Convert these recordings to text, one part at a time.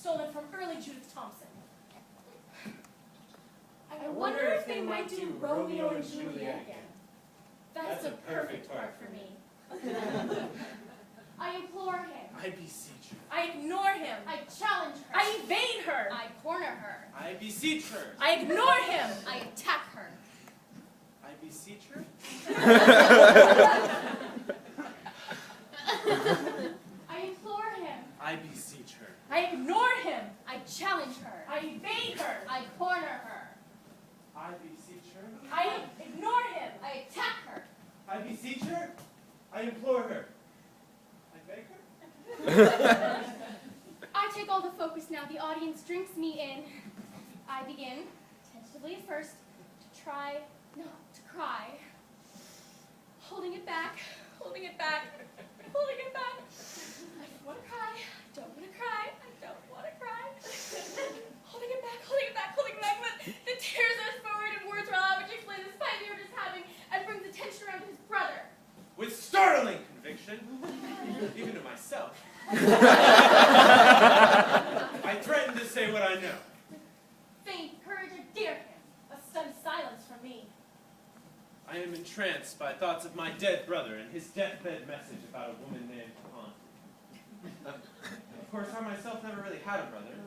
stolen from early Judith Thompson. I wonder if they might do Romeo and Juliet again. That's a perfect part for me. I implore him. I beseech her. I ignore him. I challenge her. I evade her. I corner her. I beseech her. I ignore him. I attack her. I beseech her. I implore him. I beseech her. I ignore him. I challenge her. I evade her. I corner her. I beseech her. I ignore him. I attack her. I beseech her. I implore her. I beg her. I take all the focus now. The audience drinks me in. I begin, tentatively at first, to cry. Holding it back, holding it back, holding it back. I don't want to cry, I don't want to cry, I don't want to cry. Holding it back, holding it back, holding it back, but the tears rush forward and words roll out which explain this fight they were just having and brings attention around to his brother. With startling conviction, even to myself, I threaten to say what I know. Faith, courage, I dare him. A stunned silence from me. I am entranced by thoughts of my dead brother and his deathbed message about a woman named Han. Of course, I myself never really had a brother,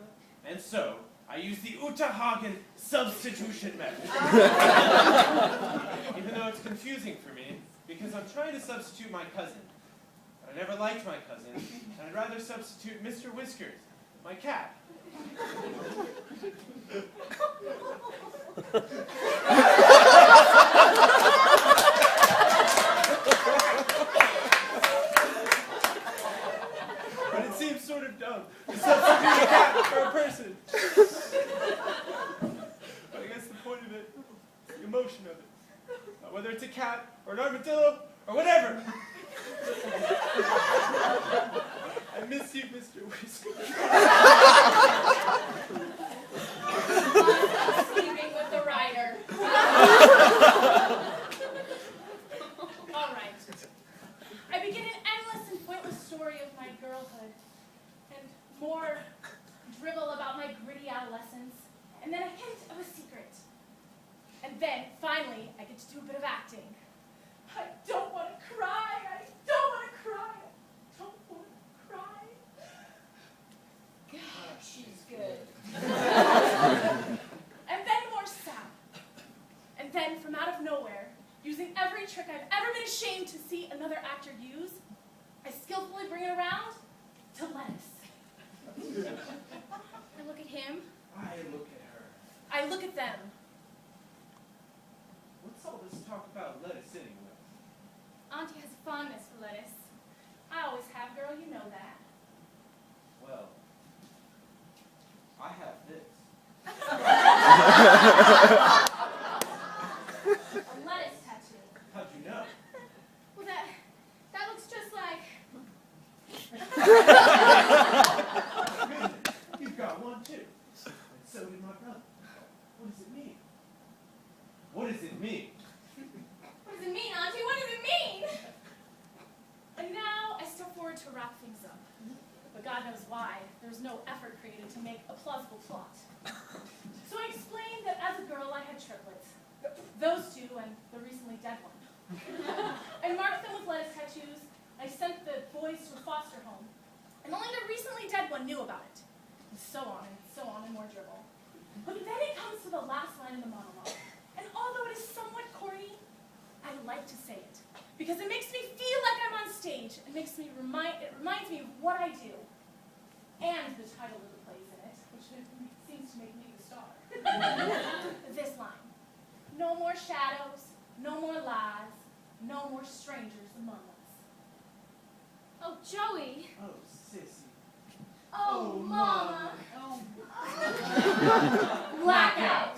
and so I use the Uta Hagen substitution method. Even though it's confusing for me, because I'm trying to substitute my cousin. But I never liked my cousin, and I'd rather substitute Mr. Whiskers, my cat. But it seems sort of dumb to substitute a cat for a person. But I guess the point of it is the emotion of it. Whether it's a cat or an armadillo or whatever. I miss you, Mr. Whiskers. Sleeping with the writer. All right. I begin an endless and pointless story of my girlhood, and more dribble about my gritty adolescence, and then a hint of a secret. And then, finally, I get to do a bit of acting. I don't want to cry. I don't want to cry. I don't want to cry. God, she's good. And then more sap. And then, from out of nowhere, using every trick I've ever been ashamed to see another actor use, I skillfully bring it around to lettuce. I look at him. I look at her. I look at them. What's all this talk about lettuce anyway? Auntie has a fondness for lettuce. I always have, girl, you know that. Well, I have this. A lettuce tattoo. How'd you know? Well, that looks just like... You've got one too. And so did my brother. What does it mean? What does it mean? What does it mean, Auntie? What does it mean? And now I step forward to wrap things up. But God knows why. There's no effort created to make a plausible plot. So I explained that as a girl I had triplets. Those two and the recently dead one. I marked them with lettuce tattoos. I sent the boys to a foster home. And only the recently dead one knew about it. And so on and more dribble. But then it comes to the last line in the monologue. And although it is somewhat corny, I like to say it. Because it makes me feel like I'm on stage. It reminds me of what I do. And the title of the play's in it, which seems to make me the star. This line. No more shadows, no more lies, no more strangers among us. Oh, Joey. Oh, sissy. Oh, Mama. Blackout.